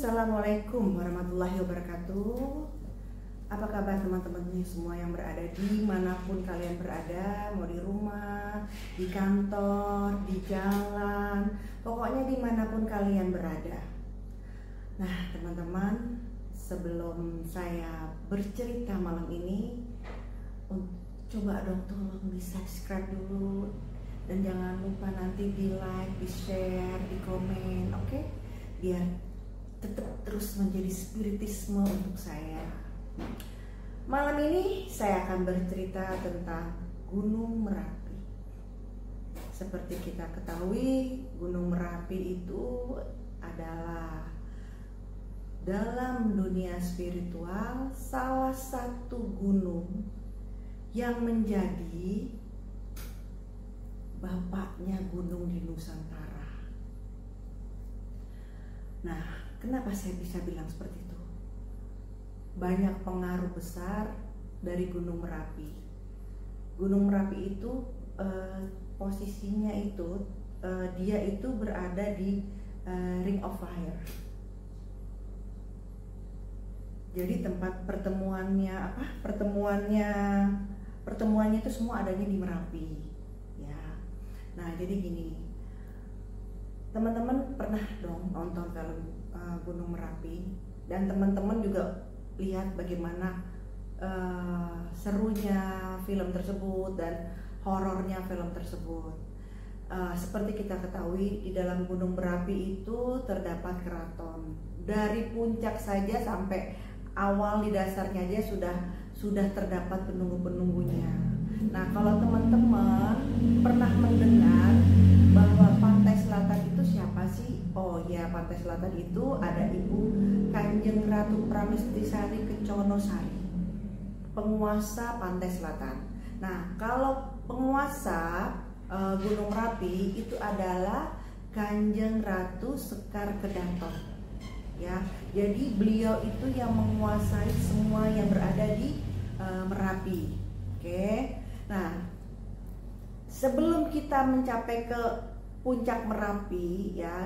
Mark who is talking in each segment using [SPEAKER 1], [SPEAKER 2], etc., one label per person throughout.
[SPEAKER 1] Assalamualaikum warahmatullahi wabarakatuh. Apa kabar teman-teman semua yang berada di manapun kalian berada, mau di rumah, di kantor, di jalan, pokoknya dimanapun kalian berada. Nah teman-teman, sebelum saya bercerita malam ini, coba dong tolong di subscribe dulu, dan jangan lupa nanti di like, di share, di komen, oke? Biar tetap terus menjadi spiritisme untuk saya. Malam ini saya akan bercerita tentang Gunung Merapi. Seperti kita ketahui, Gunung Merapi itu adalah dalam dunia spiritual salah satu gunung yang menjadi bapaknya gunung di Nusantara. Nah, kenapa saya bisa bilang seperti itu? Banyak pengaruh besar dari Gunung Merapi. Gunung Merapi itu posisinya itu dia itu berada di Ring of Fire. Jadi tempat pertemuannya itu semua adanya di Merapi, ya. Nah, jadi gini. Teman-teman pernah dong nonton film Gunung Merapi, dan teman-teman juga lihat bagaimana serunya film tersebut dan horornya film tersebut. Seperti kita ketahui, di dalam Gunung Merapi itu terdapat keraton. Dari puncak saja sampai awal di dasarnya aja sudah terdapat penunggu-penunggunya. Nah, kalau teman-teman pernah mendengar bahwa Pantai Selatan itu siapa sih? Oh ya, Pantai Selatan itu ada Ibu Kanjeng Ratu Pramestisari Kenconosari, penguasa Pantai Selatan. Nah, kalau penguasa Gunung Merapi itu adalah Kanjeng Ratu Sekar Kedaton. Ya, jadi beliau itu yang menguasai semua yang berada di Merapi. Oke. Nah, sebelum kita mencapai ke puncak Merapi, ya,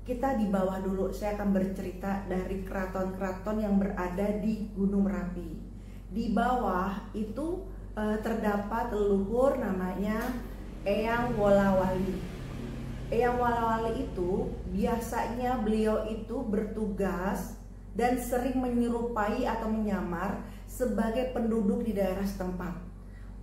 [SPEAKER 1] kita di bawah dulu. Saya akan bercerita dari keraton-keraton yang berada di Gunung Merapi. Di bawah itu terdapat leluhur namanya Eyang Wolawali. Eyang Wolawali itu biasanya beliau itu bertugas dan sering menyerupai atau menyamar sebagai penduduk di daerah setempat.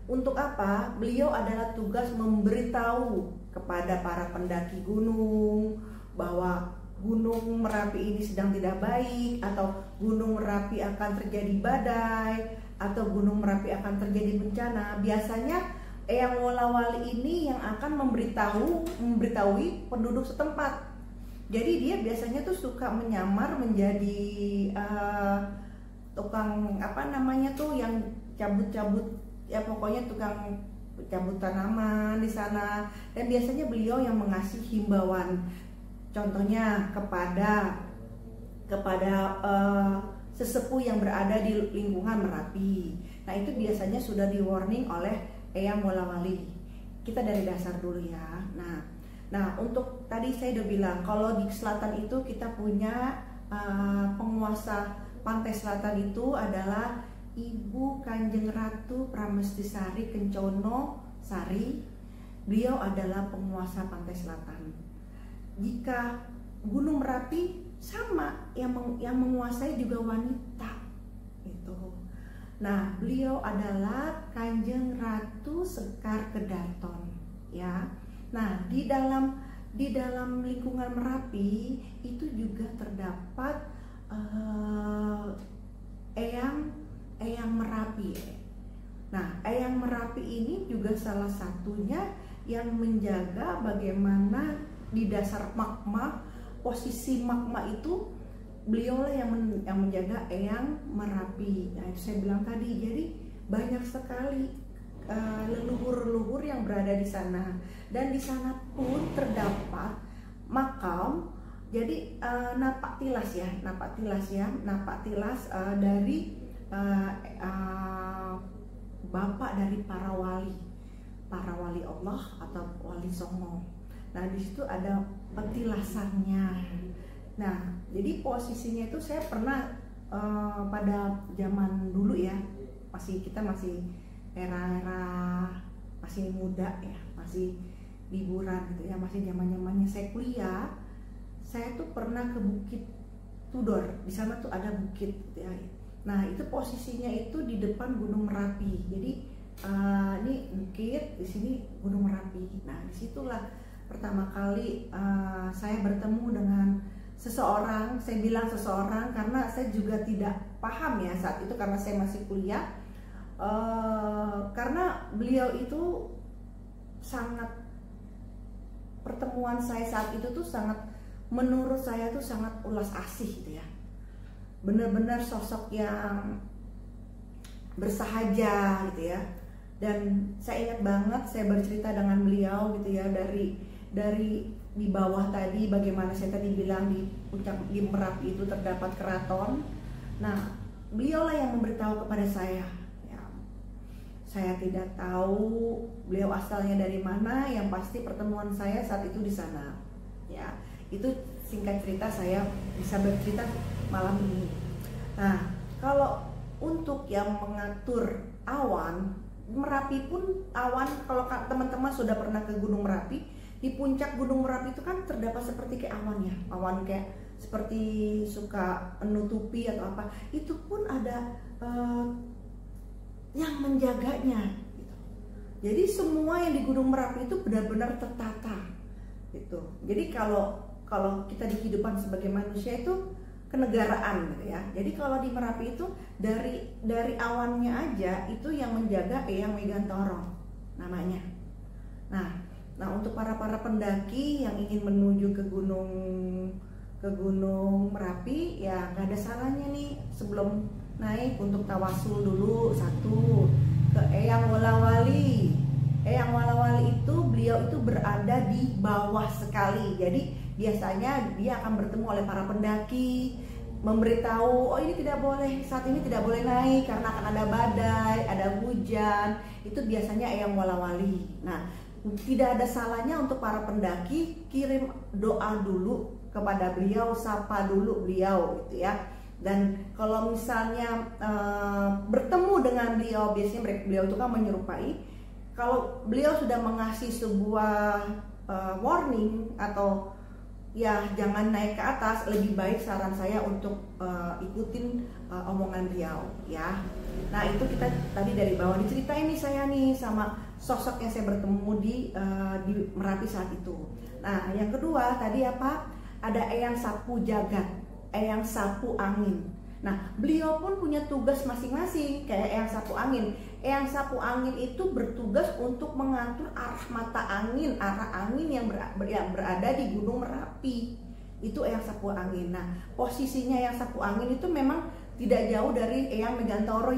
[SPEAKER 1] Untuk apa? Beliau adalah tugas memberitahu kepada para pendaki gunung bahwa Gunung Merapi ini sedang tidak baik, atau Gunung Merapi akan terjadi badai, atau Gunung Merapi akan terjadi bencana. Biasanya Eyang Wolawali ini yang akan memberitahui penduduk setempat. Jadi dia biasanya tuh suka menyamar menjadi tukang yang cabut-cabut, ya pokoknya tukang cabut tanaman di sana. Dan biasanya beliau yang mengasih himbauan, contohnya kepada sesepuh yang berada di lingkungan Merapi. Nah, itu biasanya sudah di warning oleh Eyang Wolawali. Kita dari dasar dulu ya. Nah, untuk tadi saya udah bilang kalau di selatan itu kita punya penguasa Pantai Selatan itu adalah Ibu Kanjeng Ratu Pramestisari Kenconosari. Beliau adalah penguasa Pantai Selatan. Jika Gunung Merapi sama, yang menguasai juga wanita itu. Nah, beliau adalah Kanjeng Ratu Sekar Kedaton, ya. Nah, di dalam lingkungan Merapi itu juga terdapat Eyang Merapi. Nah, Eyang Merapi ini juga salah satunya yang menjaga bagaimana di dasar magma, posisi magma itu beliau lah yang menjaga Eyang Merapi. Nah, itu saya bilang tadi. Jadi banyak sekali leluhur-leluhur yang berada di sana, dan di sana pun terdapat makam. Jadi napak tilas dari bapak dari para wali Allah atau wali songo. Nah, di situ ada petilasannya. Nah, jadi posisinya itu saya pernah pada zaman dulu ya, kita masih era-era masih muda ya, masih liburan gitu ya, masih zaman-zamannya saya kuliah. Saya tuh pernah ke Bukit Tudor, di sana tuh ada bukit gitu ya. Nah, itu posisinya itu di depan Gunung Merapi. Jadi ini bukit, di sini Gunung Merapi. Nah, disitulah pertama kali saya bertemu dengan seseorang. Saya bilang seseorang karena saya juga tidak paham ya saat itu, karena saya masih kuliah. Karena beliau itu sangat, pertemuan saya saat itu tuh sangat, menurut saya tuh sangat ulas asih gitu ya. Benar-benar sosok yang bersahaja gitu ya. Dan saya ingat banget saya bercerita dengan beliau gitu ya, dari di bawah tadi, bagaimana saya tadi bilang di puncak di Merapi itu terdapat keraton. Nah, beliaulah yang memberitahu kepada saya. Ya, saya tidak tahu beliau asalnya dari mana, yang pasti pertemuan saya saat itu di sana. Ya, itu singkat cerita saya bisa bercerita malam ini. Nah, kalau untuk yang mengatur awan, Merapi pun awan, kalau teman-teman sudah pernah ke Gunung Merapi, di puncak Gunung Merapi itu kan terdapat seperti kayak awan ya, awan kayak seperti suka menutupi atau apa, itu pun ada yang menjaganya gitu. Jadi semua yang di Gunung Merapi itu benar-benar tertata gitu. Jadi kalau kita di kehidupan sebagai manusia itu kenegaraan gitu ya. Jadi kalau di Merapi itu dari awannya aja itu yang menjaga Eyang Megantoro namanya. Nah untuk para pendaki yang ingin menuju ke Gunung Merapi ya nggak ada salahnya nih sebelum naik untuk tawasul dulu satu ke Eyang Wolawali. Eyang Wolawali itu beliau itu berada di bawah sekali. Jadi biasanya dia akan bertemu oleh para pendaki, memberitahu, oh ini tidak boleh, saat ini tidak boleh naik karena akan ada badai, ada hujan. Itu biasanya Eyang Wolawali. Nah, tidak ada salahnya untuk para pendaki kirim doa dulu kepada beliau, sapa dulu beliau gitu ya. Dan kalau misalnya bertemu dengan beliau, biasanya beliau itu kan menyerupai, kalau beliau sudah mengasih sebuah warning atau ya jangan naik ke atas, lebih baik saran saya untuk ikutin omongan beliau ya. Nah itu kita tadi dari bawah diceritain nih saya nih sama sosok yang saya bertemu di Merapi saat itu. Nah yang kedua tadi apa? Ada Eyang Sapu Jagat, Eyang Sapu Angin. Nah beliau pun punya tugas masing-masing kayak Eyang Sapu Angin. Eyang Sapu Angin itu bertugas untuk mengatur arah mata angin, arah angin yang berada di Gunung Merapi. Itu Eyang Sapu Angin. Nah, posisinya Eyang Sapu Angin itu memang tidak jauh dari Eyang Megantoro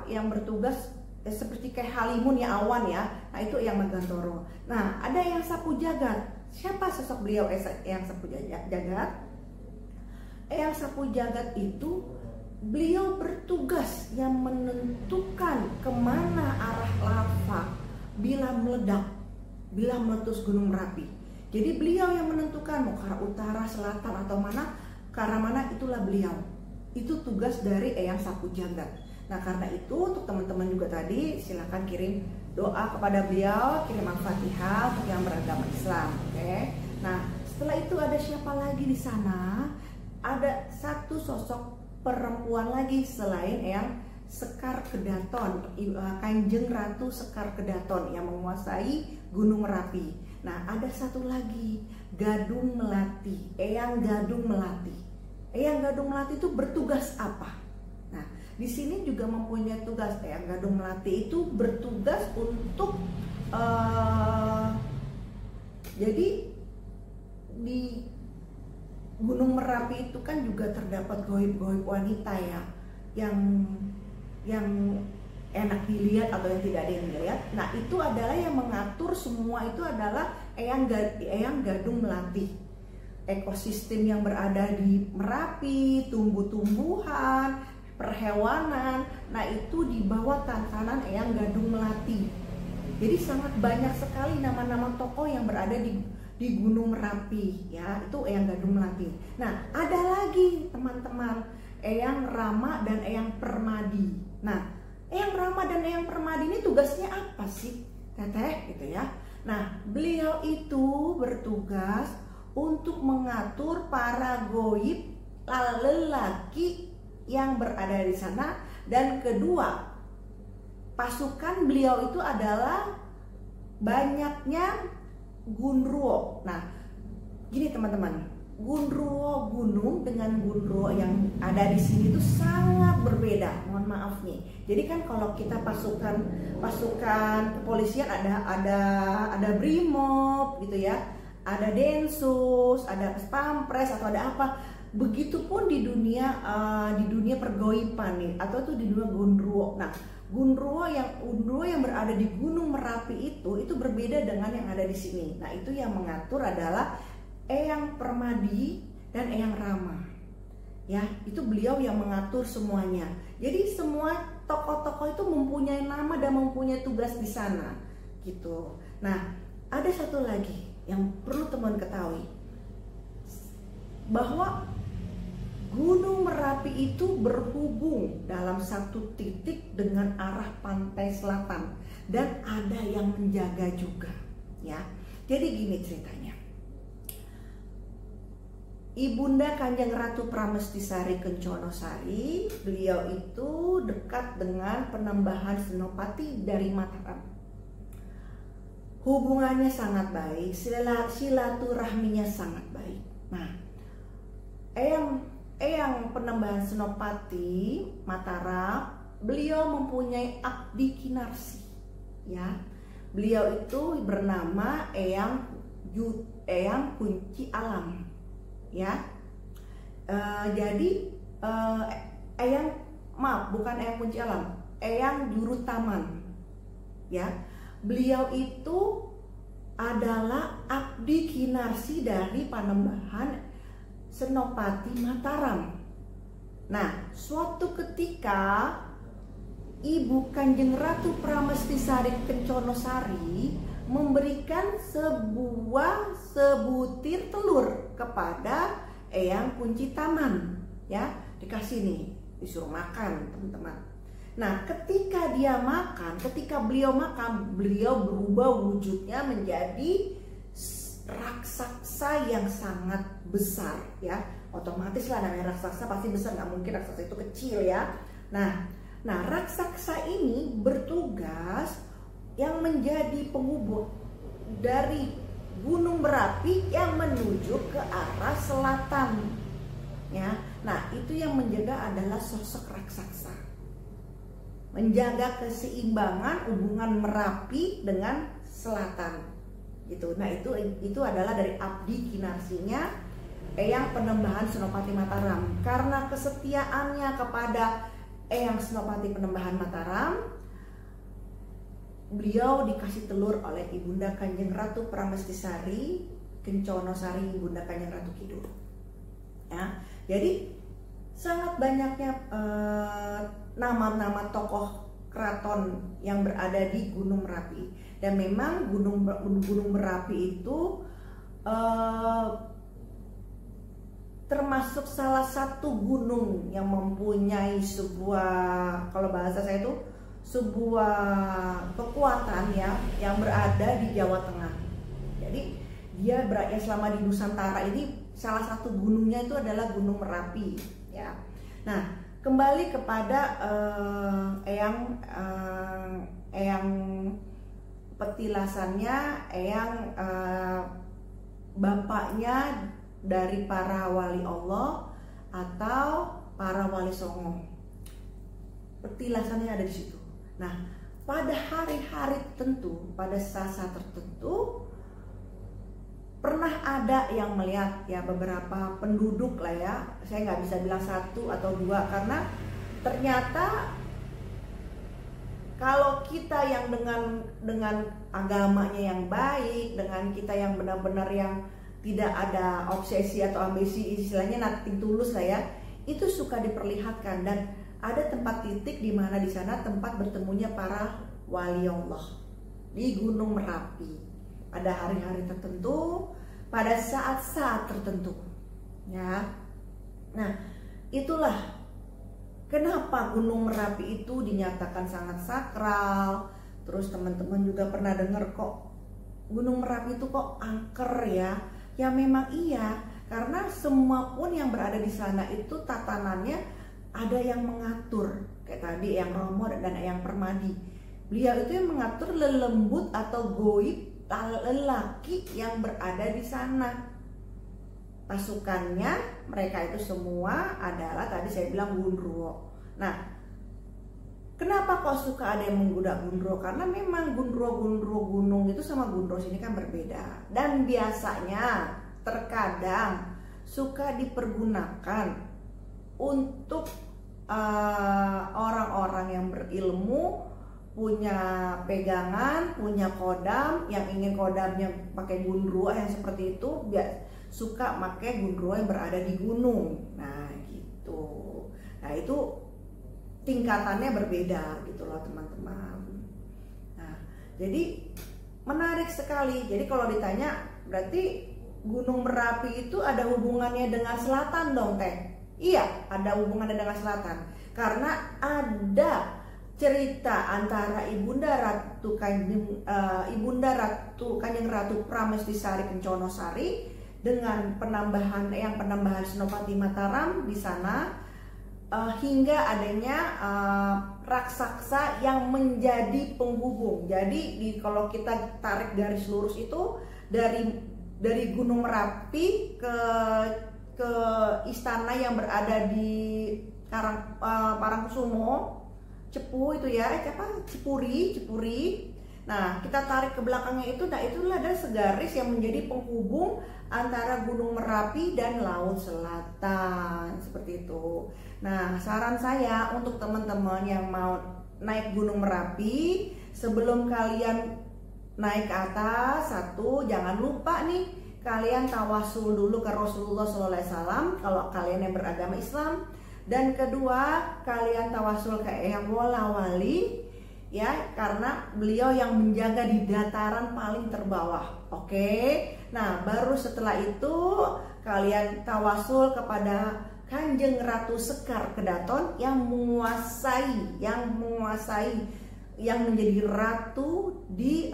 [SPEAKER 1] yang bertugas seperti kayak halimun ya, awan ya. Nah, itu Eyang Megantoro. Nah, ada Eyang Sapu Jagat. Siapa sosok beliau Eyang Sapu Jagat? Eyang Sapu Jagat itu beliau bertugas yang menentukan kemana arah lava bila meledak, bila meletus Gunung Merapi. Jadi beliau yang menentukan mau ke arah utara, selatan atau mana, ke arah mana, itulah beliau. Itu tugas dari Eyang Sapu Jagat. Nah karena itu untuk teman-teman juga tadi silakan kirim doa kepada beliau, kirim Al-Fatihah untuk yang beragama Islam. Oke. Nah setelah itu ada siapa lagi di sana? Ada satu sosok perempuan lagi selain Eyang Sekar Kedaton, Kanjeng Ratu Sekar Kedaton yang menguasai Gunung Merapi. Nah ada satu lagi, Gadung Melati, Eyang Gadung Melati. Eyang Gadung Melati itu bertugas apa? Nah di sini juga mempunyai tugas. Eyang Gadung Melati itu bertugas untuk jadi di Gunung Merapi itu kan juga terdapat goib-goib wanita ya, yang enak dilihat atau yang tidak ada yang dilihat. Nah itu adalah yang mengatur semua itu adalah Eyang Gadung Melati. Ekosistem yang berada di Merapi, tumbuh-tumbuhan, perhewanan, nah itu di bawah tangan Eyang Gadung Melati. Jadi sangat banyak sekali nama-nama tokoh yang berada di Gunung Merapi ya, itu Eyang Gadung Melati. Nah, ada lagi teman-teman, Eyang Rama dan Eyang Permadi. Nah, Eyang Rama dan Eyang Permadi ini tugasnya apa sih, Teteh gitu ya. Nah, beliau itu bertugas untuk mengatur para goib lelaki yang berada di sana, dan kedua, pasukan beliau itu adalah banyaknya Gundruwo. Nah, gini teman-teman, Gundruwo gunung dengan Gundruwo yang ada di sini itu sangat berbeda. Mohon maaf nih. Jadi kan kalau kita pasukan kepolisian ada Brimob gitu ya, ada Densus, ada Pampres atau ada apa. Begitupun di dunia pergoipan nih, atau tuh di dunia Gundruwo. Nah, Gundruwo yang berada di Gunung Merapi itu berbeda dengan yang ada di sini. Nah, itu yang mengatur adalah Eyang Permadi dan Eyang Rama. Ya, itu beliau yang mengatur semuanya. Jadi semua tokoh-tokoh itu mempunyai nama dan mempunyai tugas di sana, gitu. Nah, ada satu lagi yang perlu teman ketahui, bahwa Gunung Merapi itu berhubung dalam satu titik dengan arah pantai selatan, dan ada yang menjaga juga, ya. Jadi gini ceritanya. Ibunda Kanjeng Ratu Pramestisari Kenconosari, beliau itu dekat dengan Penembahan Senopati dari Mataram. Hubungannya sangat baik, silaturahminya sangat baik. Nah, Eyang Penembahan Senopati Mataram, beliau mempunyai abdi kinarsi, ya. Beliau itu bernama Eyang Kunci Alam, ya. Jadi bukan Eyang Kunci Alam, Eyang Juru Taman, ya. Beliau itu adalah abdi kinarsi dari Panembahan Senopati Mataram. Nah, suatu ketika Ibu Kanjeng Ratu Pramestisari Kenconosari memberikan sebutir telur kepada Eyang Kunci Taman, ya, dikasih nih, disuruh makan teman-teman. Nah, ketika beliau makan, beliau berubah wujudnya menjadi raksasa yang sangat besar, ya. Otomatis lah namanya raksasa pasti besar, nggak mungkin raksasa itu kecil, ya. Nah, raksasa ini bertugas yang menjadi penghubung dari Gunung Merapi yang menuju ke arah selatan, ya. Nah, itu yang menjaga adalah sosok raksasa, menjaga keseimbangan hubungan Merapi dengan selatan, gitu. Nah, itu adalah dari abdi kinarsinya Eyang Penembahan Senopati Mataram. Karena kesetiaannya kepada Eyang Senopati Penembahan Mataram, beliau dikasih telur oleh Ibunda Kanjeng Ratu Pramestisari Kenconosari, Ibunda Kanjeng Ratu Kidul, ya. Jadi sangat banyaknya nama-nama tokoh keraton yang berada di Gunung Merapi. Dan memang Gunung Merapi itu termasuk salah satu gunung yang mempunyai sebuah, kalau bahasa saya itu sebuah kekuatan, ya, yang berada di Jawa Tengah. Jadi dia berada selama di Nusantara ini, salah satu gunungnya itu adalah Gunung Merapi, ya. Nah, kembali kepada Eyang petilasannya, Eyang bapaknya dari para wali Allah atau para wali songo. Petilasannya ada di situ. Nah, pada hari-hari tertentu, pada saat-saat tertentu, pernah ada yang melihat, ya, beberapa penduduk lah, ya. Saya nggak bisa bilang satu atau dua, karena ternyata kalau kita yang dengan agamanya yang baik, dengan kita yang benar-benar yang tidak ada obsesi atau ambisi, istilahnya nothing tulus lah, ya, itu suka diperlihatkan. Dan ada tempat titik di mana di sana tempat bertemunya para wali Allah, di Gunung Merapi pada hari-hari tertentu, pada saat-saat tertentu, ya. Nah, itulah kenapa Gunung Merapi itu dinyatakan sangat sakral. Terus teman-teman juga pernah dengar kok Gunung Merapi itu kok angker ya. Ya memang iya, karena semua pun yang berada di sana itu tatanannya ada yang mengatur. Kayak tadi yang Romo dan yang Permadi. Beliau itu yang mengatur lelembut atau goib lelaki yang berada di sana. Pasukannya mereka itu semua adalah tadi saya bilang Gundruwo. Nah, kenapa kok suka ada yang menggoda Gundruwo? Karena memang Gundruwo gunung itu sama Gundruwo sini kan berbeda. Dan biasanya terkadang suka dipergunakan untuk orang-orang yang berilmu, punya pegangan, punya kodam, yang ingin kodamnya pakai Gundruwo yang seperti itu, suka pakai Gundruwo yang berada di gunung. Nah gitu. Nah itu tingkatannya berbeda gitu loh teman-teman. Nah jadi menarik sekali. Jadi kalau ditanya berarti Gunung Merapi itu ada hubungannya dengan selatan dong Teh? Iya, ada hubungannya dengan selatan. Karena ada cerita antara Ibunda Ratu Kanjeng Ratu Pramestisari Kenconosari dengan penambahan Senopati Mataram di sana, hingga adanya raksasa yang menjadi penghubung. Jadi kalau kita tarik garis lurus itu dari Gunung Merapi ke istana yang berada di Parangkusumo, Cepu itu ya, Cipuri. Nah, kita tarik ke belakangnya itu, nah itulah ada segaris yang menjadi penghubung antara Gunung Merapi dan Laut Selatan, seperti itu. Nah, saran saya untuk teman-teman yang mau naik Gunung Merapi, sebelum kalian naik ke atas, jangan lupa nih, kalian tawasul dulu ke Rasulullah SAW kalau kalian yang beragama Islam. Dan kedua, kalian tawasul ke Eyang Wola Wali, ya, karena beliau yang menjaga di dataran paling terbawah. Oke. Nah, baru setelah itu kalian tawasul kepada Kanjeng Ratu Sekar Kedaton yang menguasai yang menjadi ratu di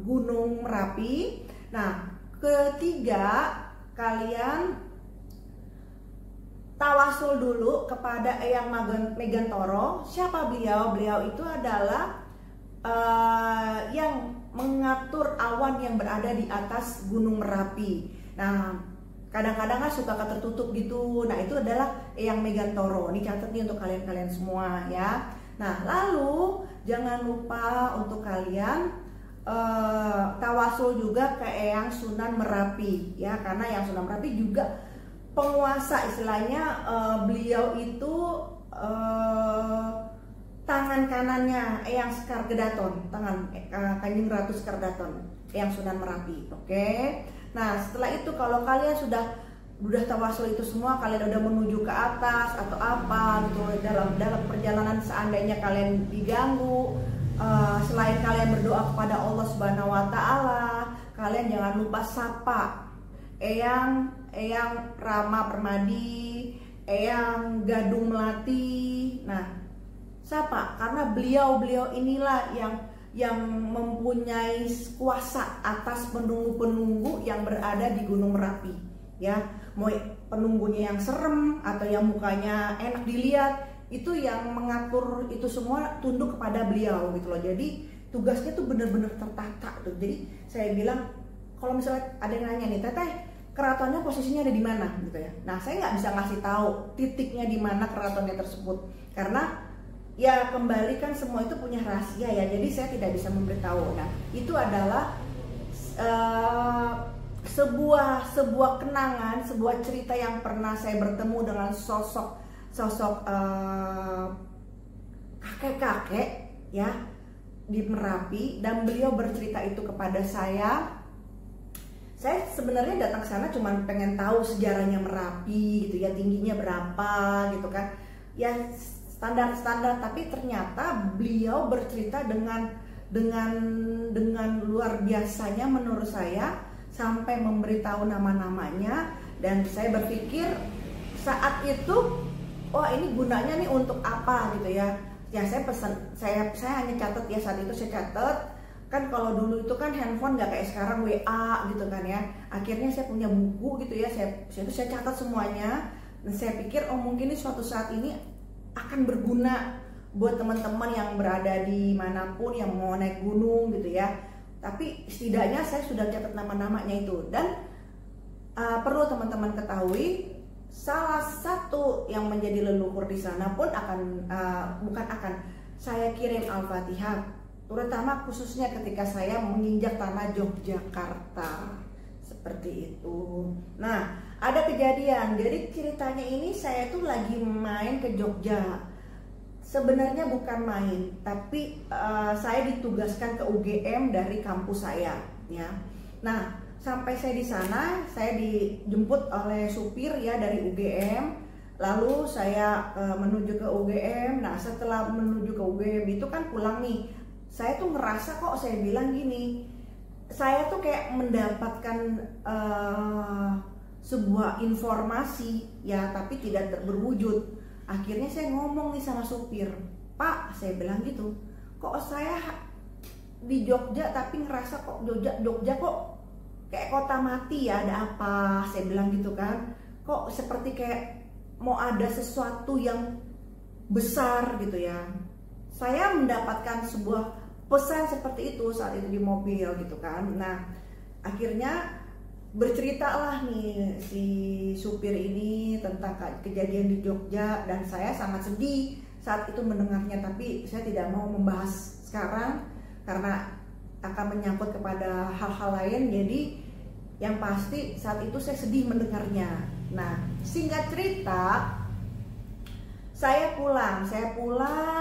[SPEAKER 1] Gunung Merapi. Nah, ketiga, kalian tawasul dulu kepada Eyang Megantoro. Siapa beliau? Beliau itu adalah yang mengatur awan yang berada di atas Gunung Merapi. Nah, kadang-kadang kan suka tertutup gitu. Nah, itu adalah Eyang Megantoro. Ini catat nih untuk kalian semua ya. Nah, lalu jangan lupa untuk kalian tawasul juga ke Eyang Sunan Merapi ya, karena Eyang Sunan Merapi juga penguasa, istilahnya beliau itu tangan kanannya Eyang Sekar Kedaton, Kanjeng Ratu Sekar Kedaton, Eyang Sunan Merapi. Oke. Nah, setelah itu kalau kalian sudah tawasul itu semua, kalian udah menuju ke atas atau apa gitu, dalam perjalanan seandainya kalian diganggu, selain kalian berdoa kepada Allah Subhanahu wa taala, kalian jangan lupa sapa Eyang Rama Permadi, Eyang Gadung Melati. Nah, sapa, karena beliau inilah yang mempunyai kuasa atas penunggu-penunggu yang berada di Gunung Merapi ya. Mau penunggunya yang serem atau yang mukanya enak dilihat, itu yang mengatur itu semua tunduk kepada beliau gitu loh. Jadi tugasnya tuh bener-bener tertata tuh. Jadi saya bilang, kalau misalnya ada yang nanya nih, Teteh, keratonnya posisinya ada di mana gitu ya. Nah, saya nggak bisa ngasih tahu titiknya di mana keratonnya tersebut, karena ya kembali kan semua itu punya rahasia ya. Jadi saya tidak bisa memberitahu. Nah, itu adalah sebuah kenangan, sebuah cerita yang pernah saya bertemu dengan sosok kakek-kakek ya di Merapi, dan beliau bercerita itu kepada saya. Saya sebenarnya datang ke sana cuma pengen tahu sejarahnya Merapi gitu ya, tingginya berapa gitu kan. Ya standar, tapi ternyata beliau bercerita dengan dengan luar biasanya menurut saya, sampai memberitahu nama-namanya. Dan saya berpikir saat itu, oh ini gunanya nih untuk apa gitu ya. Ya saya pesan, saya hanya catat ya, saat itu saya catat. Kan kalau dulu itu kan handphone nggak kayak sekarang WA gitu kan ya. Akhirnya saya punya buku gitu ya, saya catat semuanya. Dan saya pikir oh mungkin ini suatu saat ini akan berguna buat teman-teman yang berada di manapun yang mau naik gunung gitu ya. Tapi setidaknya saya sudah catat nama-namanya itu. Dan perlu teman-teman ketahui, salah satu yang menjadi leluhur di sana pun saya kirim Al-Fatihah, terutama khususnya ketika saya menginjak tanah Yogyakarta, seperti itu. Nah, ada kejadian. Jadi ceritanya ini saya tuh lagi main ke Jogja. Sebenarnya bukan main, tapi saya ditugaskan ke UGM dari kampus saya, ya. Nah, sampai saya di sana, saya dijemput oleh supir ya dari UGM. Lalu saya menuju ke UGM. Nah, setelah menuju ke UGM itu kan pulang nih. Saya tuh ngerasa kok, saya bilang gini, saya tuh kayak mendapatkan sebuah informasi ya, tapi tidak berwujud. Akhirnya saya ngomong nih sama supir, Pak, saya bilang gitu, kok saya di Jogja tapi ngerasa kok Jogja kok kayak kota mati ya, ada apa? Saya bilang gitu kan, kok seperti kayak mau ada sesuatu yang besar gitu ya. Saya mendapatkan sebuah pesan seperti itu saat itu di mobil gitu kan. Nah, akhirnya berceritalah nih si supir ini tentang kejadian di Jogja, dan saya sangat sedih saat itu mendengarnya. Tapi saya tidak mau membahas sekarang karena akan menyangkut kepada hal-hal lain. Jadi yang pasti saat itu saya sedih mendengarnya. Nah, singkat cerita, saya pulang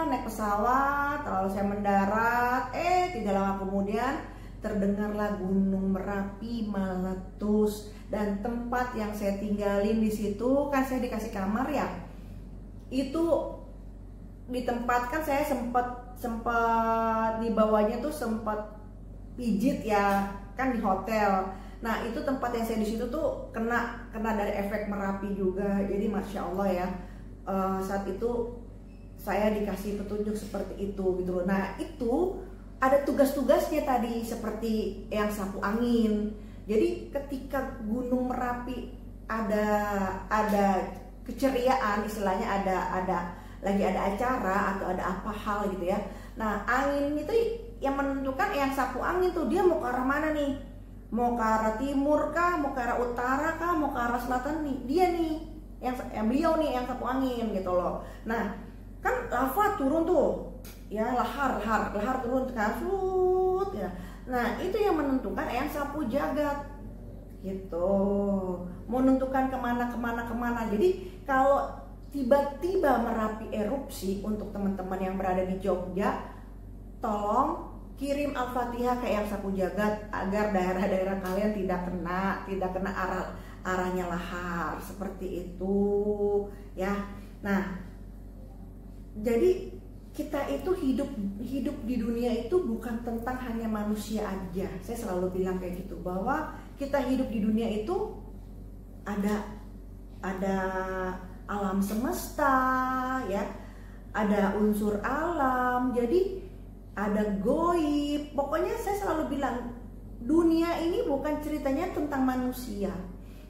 [SPEAKER 1] naik pesawat, lalu saya mendarat. Tidak lama kemudian terdengarlah Gunung Merapi meletus, dan tempat yang saya tinggalin di situ kan saya dikasih kamar ya. Itu ditempatkan, saya sempat di bawahnya tuh sempat pijit ya kan di hotel. Nah, itu tempat yang saya di situ tuh kena dari efek Merapi juga. Jadi masya Allah ya, saat itu saya dikasih petunjuk seperti itu gitu loh. Nah, itu ada tugas-tugasnya tadi seperti yang sapu angin. Jadi ketika Gunung Merapi ada keceriaan, istilahnya lagi ada acara atau ada apa hal gitu ya. Nah, angin itu yang menentukan yang sapu angin tuh dia mau ke arah mana nih? Mau ke arah timur kah, mau ke arah utara kah, mau ke arah selatan nih. Dia nih yang beliau nih yang sapu angin gitu loh. Nah, kan lava turun tuh. Ya, lahar turun kan, ya. Nah, itu yang menentukan yang sapu jagat gitu. Menentukan kemana. Jadi kalau tiba-tiba Merapi erupsi, untuk teman-teman yang berada di Jogja, tolong kirim Al-Fatihah ke yang sapu jagat agar daerah-daerah kalian tidak kena arahnya lahar seperti itu ya. Nah, jadi kita itu hidup di dunia itu bukan tentang hanya manusia aja. Saya selalu bilang kayak gitu, bahwa kita hidup di dunia itu ada alam semesta ya, ada unsur alam, jadi ada goib. Pokoknya saya selalu bilang dunia ini bukan ceritanya tentang manusia.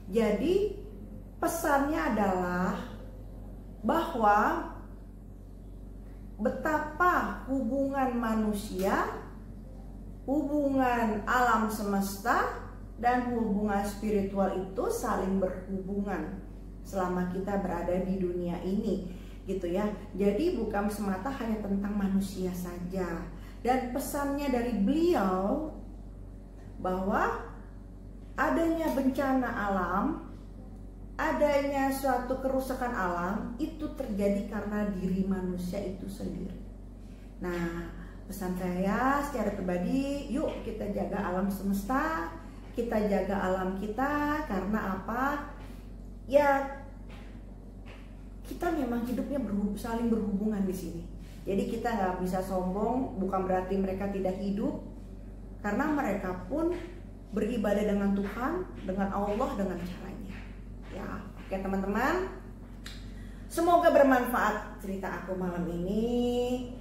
[SPEAKER 1] Jadi pesannya adalah bahwa betapa hubungan manusia, hubungan alam semesta, dan hubungan spiritual itu saling berhubungan selama kita berada di dunia ini gitu ya. Jadi bukan semata hanya tentang manusia saja. Dan pesannya dari beliau bahwa adanya bencana alam, adanya suatu kerusakan alam itu terjadi karena diri manusia itu sendiri. Nah, pesan saya secara pribadi, yuk kita jaga alam semesta, kita jaga alam kita. Karena apa? Ya, kita memang hidupnya saling berhubungan di sini. Jadi kita nggak bisa sombong, bukan berarti mereka tidak hidup, karena mereka pun beribadah dengan Tuhan, dengan Allah, dengan caranya. Ya, oke teman-teman. Semoga bermanfaat cerita aku malam ini.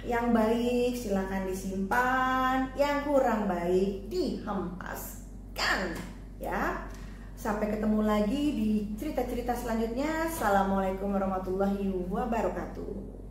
[SPEAKER 1] Yang baik silakan disimpan, yang kurang baik dihempaskan. Ya. Sampai ketemu lagi di cerita-cerita selanjutnya. Assalamualaikum warahmatullahi wabarakatuh.